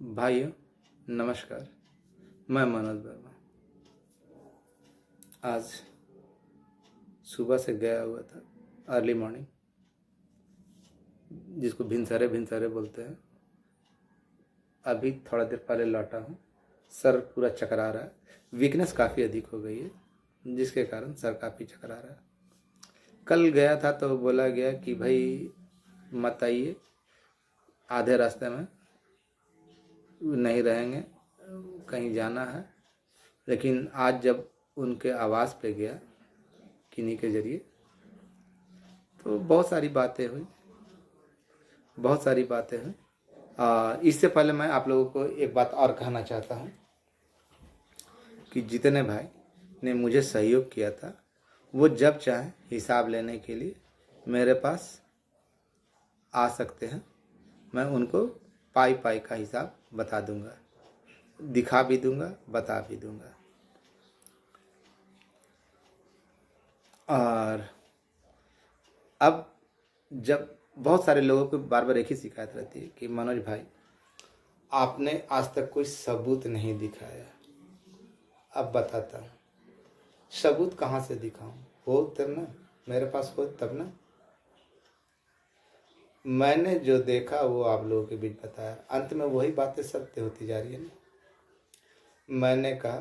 भाइयों नमस्कार। मैं मनोज वर्मा। आज सुबह से गया हुआ था, अर्ली मॉर्निंग, जिसको भिनसरे भिनसरे बोलते हैं। अभी थोड़ा देर पहले लौटा हूँ। सर पूरा चकरा रहा है, वीकनेस काफ़ी अधिक हो गई है, जिसके कारण सर काफ़ी चकरा रहा है। कल गया था तो बोला गया कि भाई मत आइए, आधे रास्ते में नहीं रहेंगे, कहीं जाना है। लेकिन आज जब उनके आवास पे गया किन्हीं के ज़रिए, तो बहुत सारी बातें हुई। इससे पहले मैं आप लोगों को एक बात और कहना चाहता हूँ कि जितने भाई ने मुझे सहयोग किया था, वो जब चाहे हिसाब लेने के लिए मेरे पास आ सकते हैं। मैं उनको पाई पाई का हिसाब बता दूंगा, दिखा भी दूंगा, बता भी दूंगा। और अब जब बहुत सारे लोगों को बार बार एक ही शिकायत रहती है कि मनोज भाई, आपने आज तक कोई सबूत नहीं दिखाया। अब बताता हूँ, सबूत कहाँ से दिखाऊं? हो तब ना, मेरे पास हो तब ना। मैंने जो देखा वो आप लोगों के बीच बताया। अंत में वही बातें सत्य होती जा रही है ना। मैंने कहा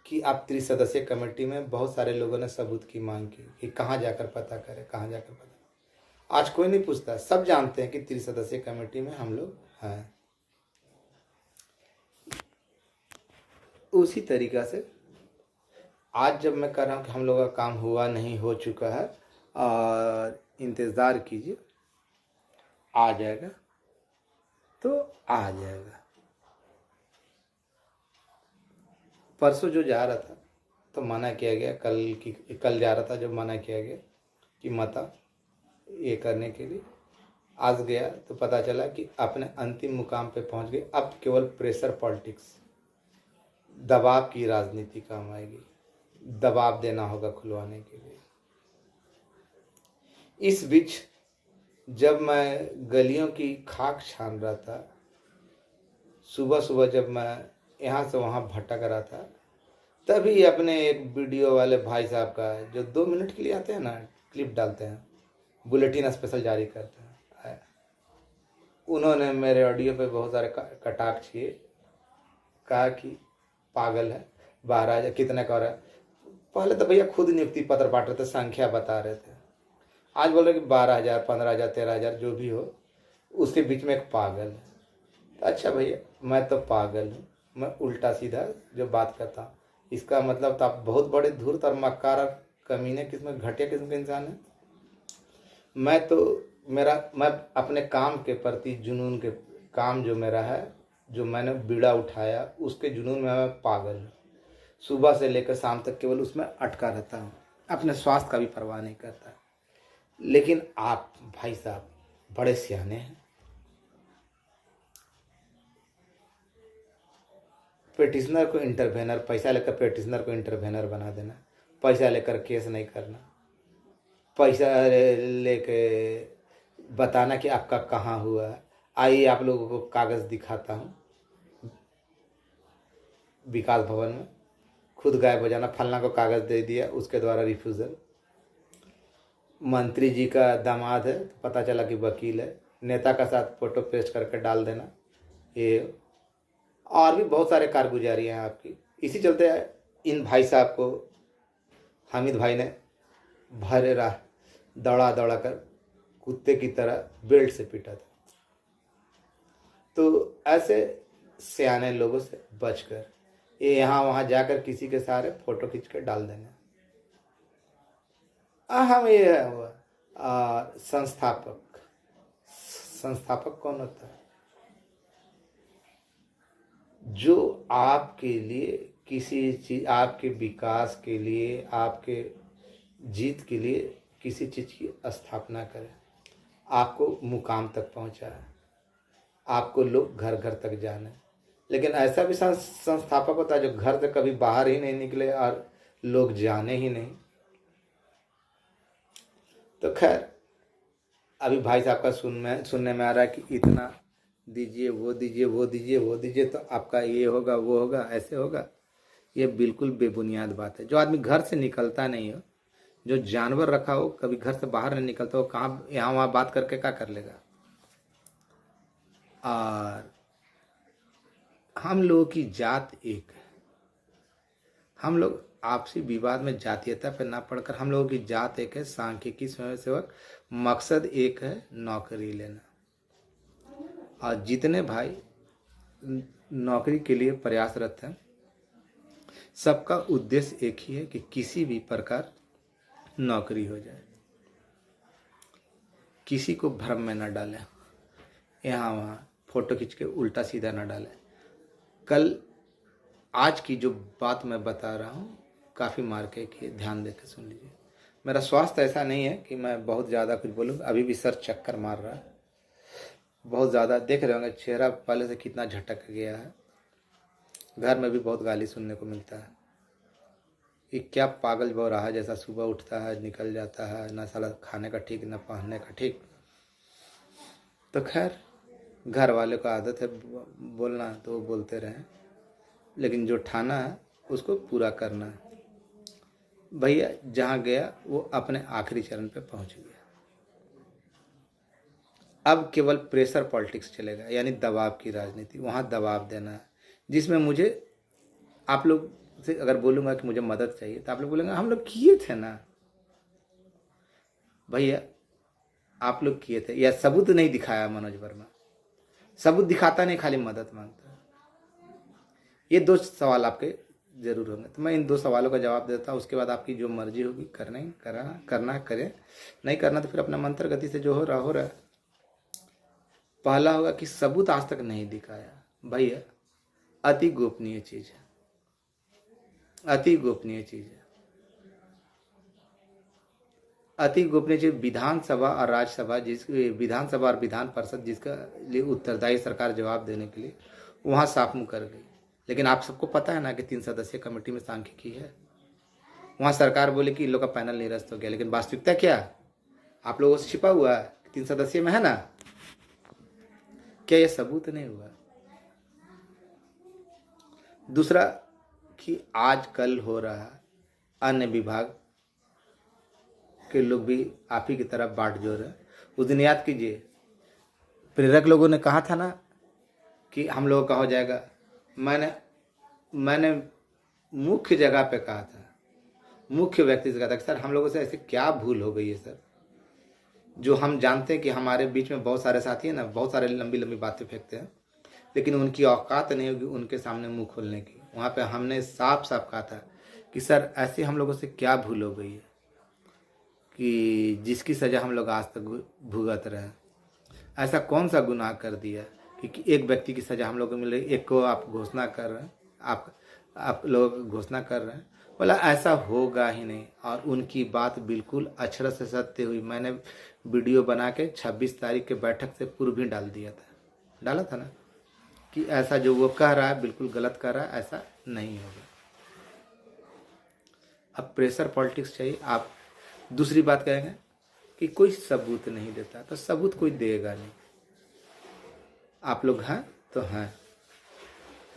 कि आप त्रिसदस्यीय कमेटी में बहुत सारे लोगों ने सबूत की मांग की कि कहाँ जाकर पता करें, कहाँ जाकर पता। आज कोई नहीं पूछता, सब जानते हैं कि त्रिसदस्यीय कमेटी में हम लोग हैं। उसी तरीक़ा से आज जब मैं कह रहा हूँ कि हम लोगों का काम हुआ नहीं, हो चुका है, और इंतज़ार कीजिए, आ जाएगा तो आ जाएगा। परसों जो जा रहा था तो मना किया गया, कल जा रहा था जब मना किया गया कि मत ये करने के लिए। आज गया तो पता चला कि अपने अंतिम मुकाम पे पहुंच गए। अब केवल प्रेशर पॉलिटिक्स, दबाव की राजनीति काम आएगी। दबाव देना होगा खुलवाने के लिए। इस बीच जब मैं गलियों की खाक छान रहा था, सुबह सुबह जब मैं यहाँ से वहाँ भटक रहा था, तभी अपने एक वीडियो वाले भाई साहब का, जो 2 मिनट के लिए आते हैं ना, क्लिप डालते हैं, बुलेटिन स्पेशल जारी करते हैं, उन्होंने मेरे ऑडियो पे बहुत सारे कटाक्ष किए। कहा कि पागल है, 12,000 कितने का हो रहा है। पहले तो भैया खुद नियुक्ति पत्र बांट रहे थे, संख्या बता रहे थे। आज बोल रहे कि 12,000, 15,000, 13,000 जो भी हो, उसके बीच में एक पागल है। तो अच्छा भैया, मैं तो पागल हूँ, मैं उल्टा सीधा जो बात करता हूँ, इसका मतलब तो आप बहुत बड़े धूर्त और मक्कार और कमीने किस्म, घटिया किस्म के इंसान हैं। मैं अपने काम के प्रति जुनून के, काम जो मेरा है, जो मैंने बीड़ा उठाया, उसके जुनून में मैं पागल हूँ। सुबह से लेकर शाम तक केवल उसमें अटका रहता हूँ, अपने स्वास्थ्य का भी परवाह नहीं करता। लेकिन आप भाई साहब बड़े सियाने हैं। पेटिशनर को इंटरवेनर, पैसा लेकर पेटिशनर को इंटरवेनर बना देना, पैसा लेकर केस नहीं करना, पैसा लेके बताना कि आपका कहाँ हुआ। आइए आप लोगों को कागज़ दिखाता हूँ। विकास भवन में खुद गायब हो जाना, फलना को कागज़ दे दिया, उसके द्वारा रिफ्यूज़ल। मंत्री जी का दामाद है तो पता चला कि वकील है, नेता का साथ फ़ोटो पेस्ट करके डाल देना। ये और भी बहुत सारे कारगुजारियाँ हैं आपकी। इसी चलते इन भाई साहब को हामिद भाई ने भरे राह दौड़ा दौड़ा कर कुत्ते की तरह बेल्ट से पीटा था। तो ऐसे सियाने लोगों से बचकर ये यहाँ वहाँ जाकर किसी के सहारे फोटो खींच कर डाल देना। हम ये है हुआ संस्थापक। संस्थापक कौन होता है? जो आपके लिए किसी चीज, आपके विकास के लिए, आपके जीत के लिए किसी चीज़ की स्थापना करे, आपको मुकाम तक पहुंचाए, आपको लोग घर घर तक जाने। लेकिन ऐसा भी संस्थापक होता है जो घर से कभी बाहर ही नहीं निकले और लोग जाने ही नहीं। तो खैर, अभी भाई साहब का सुनने में आ रहा है कि इतना दीजिए, वो दीजिए, वो दीजिए, वो दीजिए तो आपका ये होगा, वो होगा, ऐसे होगा। ये बिल्कुल बेबुनियाद बात है। जो आदमी घर से निकलता नहीं हो, जो जानवर रखा हो, कभी घर से बाहर नहीं निकलता हो, कहाँ यहाँ वहाँ बात करके क्या कर लेगा। और हम लोगों की जात एक है। हम लोग आपसी विवाद में जातीयता पर ना पड़कर हम लोगों की जात एक है, सांख्यिकी स्वयंसेवक, मकसद एक है, नौकरी लेना। और जितने भाई नौकरी के लिए प्रयासरत हैं, सबका उद्देश्य एक ही है कि किसी भी प्रकार नौकरी हो जाए। किसी को भ्रम में न डालें, यहाँ वहाँ फोटो खींच के उल्टा सीधा न डालें। कल आज की जो बात मैं बता रहा हूँ काफ़ी मार्के की, ध्यान देकर सुन लीजिए। मेरा स्वास्थ्य ऐसा नहीं है कि मैं बहुत ज़्यादा कुछ बोलूँ, अभी भी सर चक्कर मार रहा है बहुत ज़्यादा। देख रहे होंगे चेहरा पहले से कितना झटक गया है। घर में भी बहुत गाली सुनने को मिलता है कि क्या पागल बो रहा है, जैसा सुबह उठता है निकल जाता है, ना साला खाने का ठीक ना पहनने का ठीक। तो खैर घर वाले को आदत है बोलना, तो वो बोलते रहें, लेकिन जो ठाना है उसको पूरा करना है। भैया जहाँ गया वो अपने आखिरी चरण पे पहुँच गया। अब केवल प्रेशर पॉलिटिक्स चलेगा, यानी दबाव की राजनीति। वहाँ दबाव देना है, जिसमें मुझे आप लोग से अगर बोलूँगा कि मुझे मदद चाहिए तो आप लोग बोलेंगे हम लोग किए थे ना। भैया आप लोग किए थे, या सबूत नहीं दिखाया मनोज वर्मा। सबूत दिखाता नहीं, खाली मदद मांगता। ये दो सवाल आपके जरूर होंगे, तो मैं इन दो सवालों का जवाब देता हूँ। उसके बाद आपकी जो मर्जी होगी करना करें, नहीं करना तो फिर अपना मंत्र गति से जो हो रहा है। पहला होगा कि सबूत आज तक नहीं दिखाया। भैया अति गोपनीय चीज है, अति गोपनीय चीज है, अति गोपनीय चीज। विधानसभा और राज्यसभा, विधानसभा और विधान परिषद जिसका लिए उत्तरदायी सरकार जवाब देने के लिए, वहाँ साफ मुँह कर गई। लेकिन आप सबको पता है ना कि 3 सदस्यीय कमेटी में सांख्यिकी है। वहाँ सरकार बोले कि इन लोग का पैनल निरस्त हो गया, लेकिन वास्तविकता क्या, आप लोगों से छिपा हुआ है। 3 सदस्यीय में है ना, क्या यह सबूत नहीं हुआ। दूसरा कि आज कल हो रहा है, अन्य विभाग के लोग भी आप ही की तरफ बाट जोड़ रहे हैं। उस दिन याद कीजिए, प्रेरक लोगों ने कहा था ना कि हम लोगों का हो जाएगा। मैंने मुख्य जगह पे कहा था, मुख्य व्यक्ति से कहा था कि सर हम लोगों से ऐसे क्या भूल हो गई है सर, जो हम जानते हैं कि हमारे बीच में बहुत सारे साथी हैं ना, बहुत सारे लंबी लंबी बातें फेंकते हैं, लेकिन उनकी औकात नहीं होगी उनके सामने मुंह खोलने की। वहाँ पे हमने साफ साफ कहा था कि सर ऐसे हम लोगों से क्या भूल हो गई है कि जिसकी सज़ा हम लोग आज तक भुगत रहे हैं। ऐसा कौन सा गुनाह कर दिया कि एक व्यक्ति की सज़ा हम लोग को मिल रही, एक को आप घोषणा कर रहे हैं, आप लोग घोषणा कर रहे हैं। बोला ऐसा होगा ही नहीं, और उनकी बात बिल्कुल अक्षर से सत्य हुई। मैंने वीडियो बना के 26 तारीख के बैठक से पूर्व भी डाला था ना कि ऐसा जो वो कह रहा है बिल्कुल गलत कह रहा है, ऐसा नहीं होगा। अब प्रेशर पॉलिटिक्स चाहिए। आप दूसरी बात कहेंगे कि कोई सबूत नहीं देता, तो सबूत कोई देगा नहीं। आप लोग हैं तो हैं।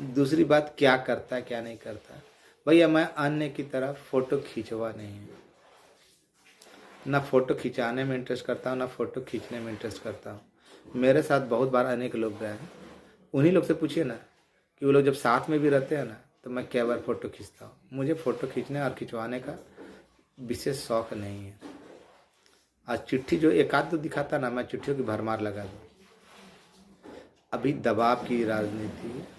दूसरी बात क्या करता है क्या नहीं करता। भैया मैं अन्य की तरह फोटो खींचवा नहीं है, ना फोटो खिंचाने में इंटरेस्ट करता हूँ, ना फोटो खींचने में इंटरेस्ट करता हूँ। मेरे साथ बहुत बार अनेक लोग गए हैं, उन्हीं लोग से पूछिए ना कि वो लोग जब साथ में भी रहते हैं ना तो मैं क्या बार फ़ोटो खींचता हूँ। मुझे फ़ोटो खींचने और खिंचवाने का विशेष शौक़ नहीं है। आज चिट्ठी जो एक आध तो दिखाता ना, मैं चिट्ठियों की भरमार लगा दूँ। अभी दबाव की राजनीति है।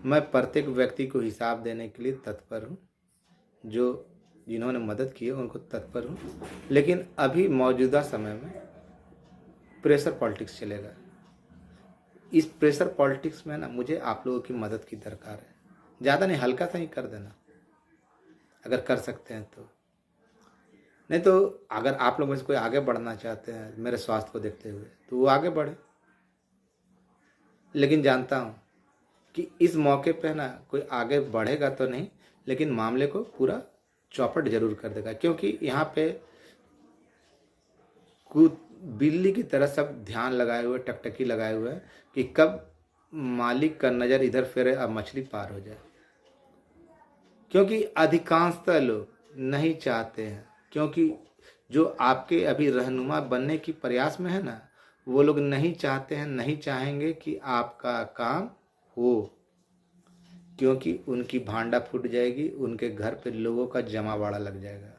मैं प्रत्येक व्यक्ति को हिसाब देने के लिए तत्पर हूँ, जो जिन्होंने मदद की है उनको तत्पर हूँ, लेकिन अभी मौजूदा समय में प्रेशर पॉलिटिक्स चलेगा। इस प्रेशर पॉलिटिक्स में ना मुझे आप लोगों की मदद की दरकार है। ज़्यादा नहीं, हल्का सा ही कर देना अगर कर सकते हैं तो। नहीं तो अगर आप लोग में से कोई आगे बढ़ना चाहते हैं मेरे स्वास्थ्य को देखते हुए तो वो आगे बढ़े। लेकिन जानता हूँ कि इस मौके पे ना कोई आगे बढ़ेगा तो नहीं, लेकिन मामले को पूरा चौपट जरूर कर देगा, क्योंकि यहाँ पे बिल्ली की तरह सब ध्यान लगाए हुए, टकटकी लगाए हुए हैं कि कब मालिक का नज़र इधर फेरे और मछली पार हो जाए। क्योंकि अधिकांशतः लोग नहीं चाहते हैं, क्योंकि जो आपके अभी रहनुमा बनने की प्रयास में है ना, वो लोग नहीं चाहते हैं, नहीं चाहेंगे कि आपका काम हो, क्योंकि उनकी भांडा फूट जाएगी, उनके घर पे लोगों का जमावाड़ा लग जाएगा।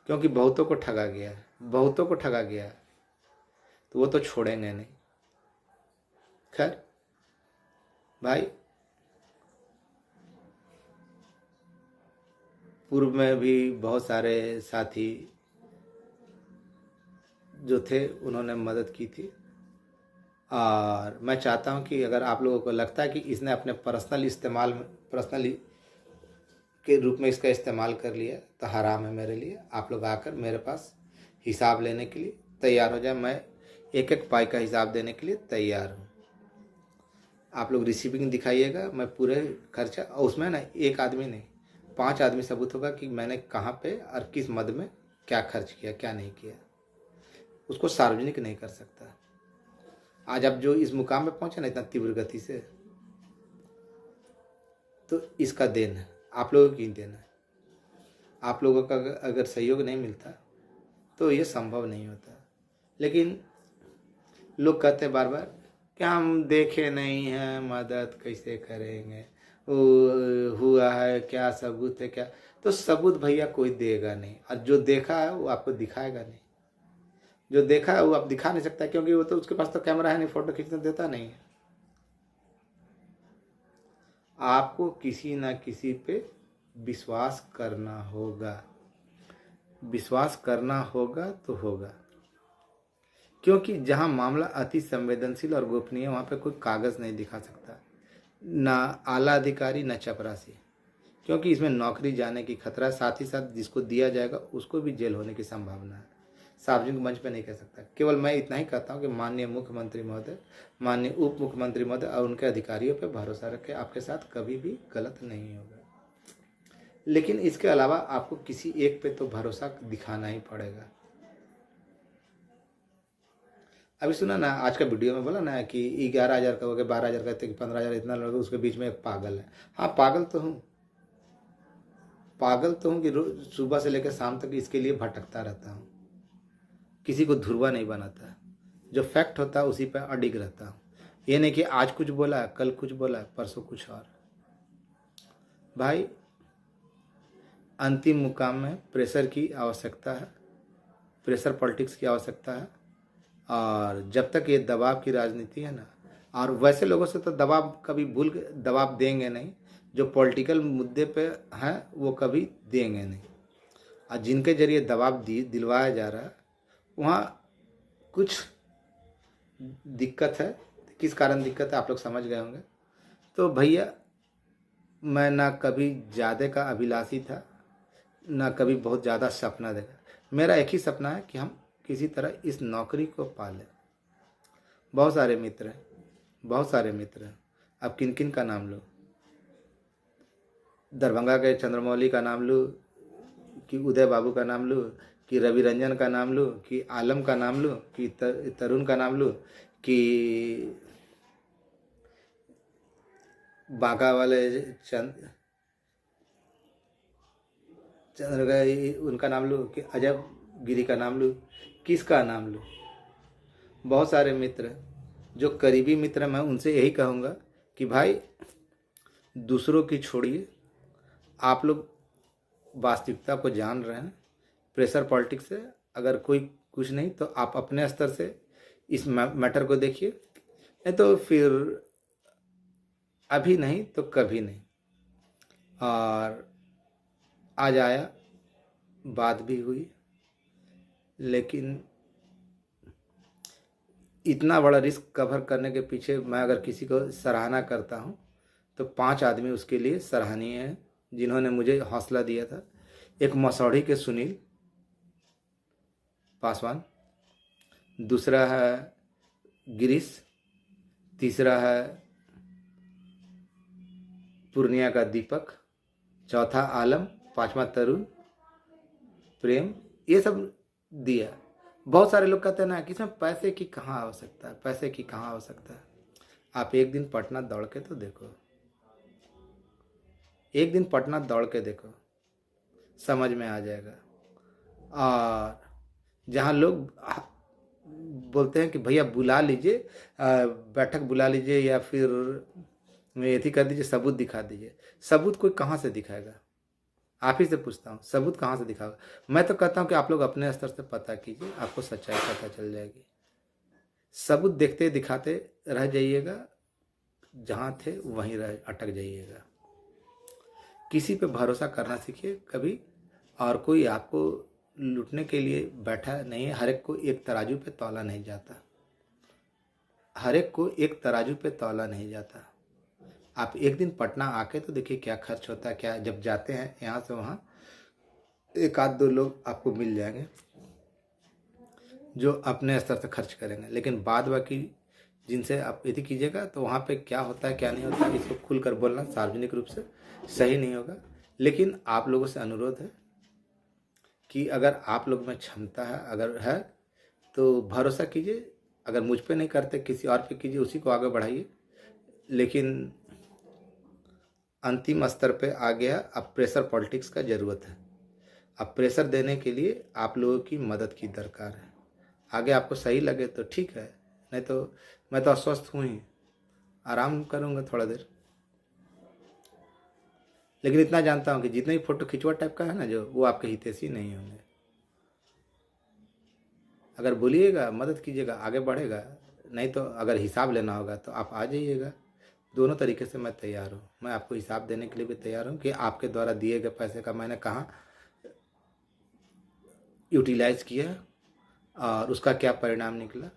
क्योंकि बहुतों को ठगा गया है, बहुतों को ठगा गया है, तो वो तो छोड़ेंगे नहीं। खैर भाई, पूर्व में भी बहुत सारे साथी जो थे उन्होंने मदद की थी, और मैं चाहता हूं कि अगर आप लोगों को लगता है कि इसने अपने पर्सनली के रूप में इसका इस्तेमाल कर लिया, तो हराम है मेरे लिए। आप लोग आकर मेरे पास हिसाब लेने के लिए तैयार हो जाए। मैं एक एक पाई का हिसाब देने के लिए तैयार हूँ। आप लोग रिसीविंग दिखाइएगा, मैं पूरे खर्चा, और उसमें ना एक आदमी नहीं, 5 आदमी सबूत होगा कि मैंने कहाँ पे और किस मद में क्या खर्च किया, क्या नहीं किया। उसको सार्वजनिक नहीं कर सकता। आज आप जो इस मुकाम पे पहुंचे ना इतना तीव्र गति से, तो इसका देन है, आप लोगों की देन है। आप लोगों का अगर सहयोग नहीं मिलता तो ये संभव नहीं होता। लेकिन लोग कहते बार बार कि हम देखे नहीं हैं, मदद कैसे करेंगे, वो हुआ है क्या, सबूत है क्या? तो सबूत भैया कोई देगा नहीं, और जो देखा है वो आपको दिखाएगा नहीं। जो देखा है वो आप दिखा नहीं सकता, क्योंकि वो तो उसके पास तो कैमरा है नहीं, फोटो खींचने देता नहीं है। आपको किसी ना किसी पे विश्वास करना होगा, विश्वास करना होगा तो होगा। क्योंकि जहां मामला अति संवेदनशील और गोपनीय, वहां पे कोई कागज नहीं दिखा सकता, ना आला अधिकारी ना चपरासी, क्योंकि इसमें नौकरी जाने की खतरा, साथ ही साथ जिसको दिया जाएगा उसको भी जेल होने की संभावना है। सार्वजनिक मंच पे नहीं कह सकता। केवल मैं इतना ही कहता हूँ कि माननीय मुख्यमंत्री महोदय, माननीय उप मुख्यमंत्री महोदय और उनके अधिकारियों पर भरोसा रखें, आपके साथ कभी भी गलत नहीं होगा। लेकिन इसके अलावा आपको किसी एक पे तो भरोसा दिखाना ही पड़ेगा। अभी सुना ना, आज का वीडियो में बोला ना कि 11,000 का हो गया, 12,000 का, 15,000, इतना लोग, उसके बीच में एक पागल है। हाँ, पागल तो हूँ, पागल तो हूँ कि रोज सुबह से लेकर शाम तक इसके लिए भटकता रहता हूँ। किसी को ध्रुवा नहीं बनाता, जो फैक्ट होता है उसी पर अडिग रहता हूँ। ये नहीं कि आज कुछ बोला, कल कुछ बोला, परसों कुछ और। भाई, अंतिम मुकाम में प्रेशर की आवश्यकता है, प्रेशर पॉलिटिक्स की आवश्यकता है। और जब तक ये दबाव की राजनीति है ना, और वैसे लोगों से तो दबाव कभी दबाव देंगे नहीं, जो पॉलिटिकल मुद्दे पे हैं वो कभी देंगे नहीं। और जिनके जरिए दबाव दिलवाया जा रहा है, वहाँ कुछ दिक्कत है। किस कारण दिक्कत है आप लोग समझ गए होंगे। तो भैया, मैं ना कभी ज़्यादा का अभिलाषी था, ना कभी बहुत ज़्यादा सपना देखा। मेरा एक ही सपना है कि हम किसी तरह इस नौकरी को पालें। बहुत सारे मित्र हैं, बहुत सारे मित्र हैं। अब किन किन का नाम लो? दरभंगा के चंद्रमौली का नाम लूँ, कि उदय बाबू का नाम लूँ, कि रवि रंजन का नाम लूँ, कि आलम का नाम लूँ, कि तरुण का नाम लूँ, कि बांका वाले चंद्र उनका नाम लूँ, कि अजब गिरी का नाम लूँ, किसका नाम लूँ? बहुत सारे मित्र, जो करीबी मित्र हैं, मैं उनसे यही कहूँगा कि भाई, दूसरों की छोड़िए, आप लोग वास्तविकता को जान रहे हैं। प्रेशर पॉलिटिक्स से अगर कोई कुछ नहीं, तो आप अपने स्तर से इस मैटर को देखिए, नहीं तो फिर अभी नहीं तो कभी नहीं। और आज आया, बात भी हुई, लेकिन इतना बड़ा रिस्क कवर करने के पीछे मैं अगर किसी को सराहना करता हूँ तो 5 आदमी उसके लिए सराहनीय हैं, जिन्होंने मुझे हौसला दिया था। एक मसौढ़ी के सुनील पासवान, दूसरा है गिरीश, तीसरा है पूर्णिया का दीपक, चौथा आलम, पांचवा तरुण, प्रेम, ये सब दिया। बहुत सारे लोग कहते हैं ना कि इसमें पैसे की कहाँ आवश्यकता है, पैसे की कहाँ आवश्यकता है। आप एक दिन पटना दौड़ के तो देखो, एक दिन पटना दौड़ के देखो, समझ में आ जाएगा। और जहाँ लोग बोलते हैं कि भैया बुला लीजिए, बैठक बुला लीजिए या फिर ये कर दीजिए, सबूत दिखा दीजिए, सबूत कोई कहाँ से दिखाएगा? आप ही से पूछता हूँ, सबूत कहाँ से दिखाओगे? मैं तो कहता हूँ कि आप लोग अपने स्तर से पता कीजिए, आपको सच्चाई पता चल जाएगी। सबूत देखते दिखाते रह जाइएगा, जहाँ थे वहीं रह अटक जाइएगा। किसी पे भरोसा करना सीखिए कभी, और कोई आपको लूटने के लिए बैठा नहीं है। हर एक को एक तराजू पे तौला नहीं जाता, हर एक को एक तराजू पे तौला नहीं जाता। आप एक दिन पटना आके तो देखिए क्या खर्च होता है, क्या जब जाते हैं यहाँ से वहाँ, एक आध दो लोग आपको मिल जाएंगे जो अपने स्तर से खर्च करेंगे, लेकिन बाद बाकी जिनसे आप यदि कीजिएगा तो वहाँ पे क्या होता है क्या नहीं होता है, इसको खुलकर बोलना सार्वजनिक रूप से सही नहीं होगा। लेकिन आप लोगों से अनुरोध है कि अगर आप लोग में क्षमता है, अगर है तो भरोसा कीजिए, अगर मुझ पे नहीं करते किसी और पे कीजिए, उसी को आगे बढ़ाइए। लेकिन अंतिम स्तर पे आ गया, अब प्रेशर पॉलिटिक्स का ज़रूरत है। अब प्रेशर देने के लिए आप लोगों की मदद की दरकार है। आगे आपको सही लगे तो ठीक है, नहीं तो मैं तो अस्वस्थ हूँ ही, आराम करूँगा थोड़ा देर। लेकिन इतना जानता हूँ कि जितने भी फोटो खिंचवा टाइप का है ना जो, वो आपके हितैषी नहीं होंगे। अगर बोलिएगा मदद कीजिएगा आगे बढ़ेगा, नहीं तो अगर हिसाब लेना होगा तो आप आ जाइएगा। दोनों तरीके से मैं तैयार हूँ, मैं आपको हिसाब देने के लिए भी तैयार हूँ कि आपके द्वारा दिए गए पैसे का मैंने कहाँ यूटिलाइज किया और उसका क्या परिणाम निकला।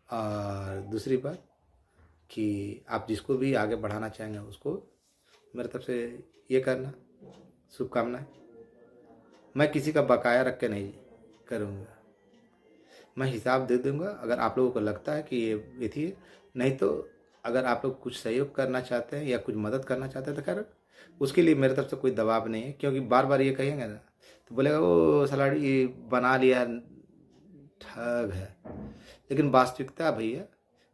और दूसरी बात कि आप जिसको भी आगे बढ़ाना चाहेंगे उसको मेरे तरफ से ये करना, शुभकामनाएं। मैं किसी का बकाया रख के नहीं करूँगा, मैं हिसाब दे दूँगा अगर आप लोगों को लगता है कि ये थी। नहीं तो अगर आप लोग कुछ सहयोग करना चाहते हैं या कुछ मदद करना चाहते हैं तो खैर उसके लिए मेरे तरफ से कोई दबाव नहीं है, क्योंकि बार बार ये कहेंगे ना तो बोलेगा वो साला ये बना लिया ठग है। लेकिन वास्तविकता भैया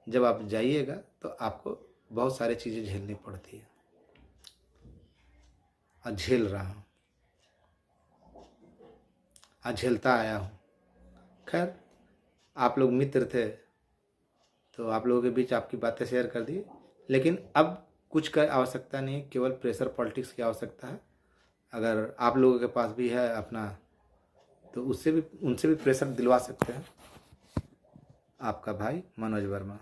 जब आप जाइएगा तो आपको बहुत सारी चीज़ें झेलनी पड़ती है, और झेल रहा हूँ और झेलता आया हूँ। खैर आप लोग मित्र थे तो आप लोगों के बीच आपकी बातें शेयर कर दी, लेकिन अब कुछ का आवश्यकता नहीं है, केवल प्रेशर पॉलिटिक्स की आवश्यकता है। अगर आप लोगों के पास भी है अपना तो उससे भी उनसे भी प्रेशर दिलवा सकते हैं। आपका भाई मनोज वर्मा।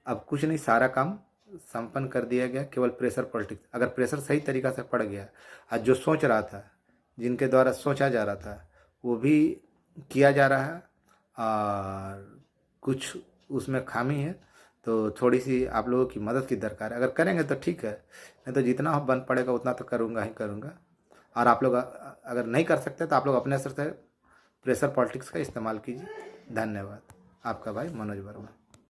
अब कुछ नहीं, सारा काम संपन्न कर दिया गया, केवल प्रेशर पॉलिटिक्स। अगर प्रेशर सही तरीक़ा से पड़ गया और जो सोच रहा था, जिनके द्वारा सोचा जा रहा था वो भी किया जा रहा है, और कुछ उसमें खामी है तो थोड़ी सी आप लोगों की मदद की दरकार है। अगर करेंगे तो ठीक है, नहीं तो जितना बन पड़ेगा उतना तो करूँगा ही करूँगा। और आप लोग अगर नहीं कर सकते तो आप लोग अपने स्तर से प्रेशर पॉलिटिक्स का इस्तेमाल कीजिए। धन्यवाद। आपका भाई मनोज वर्मा।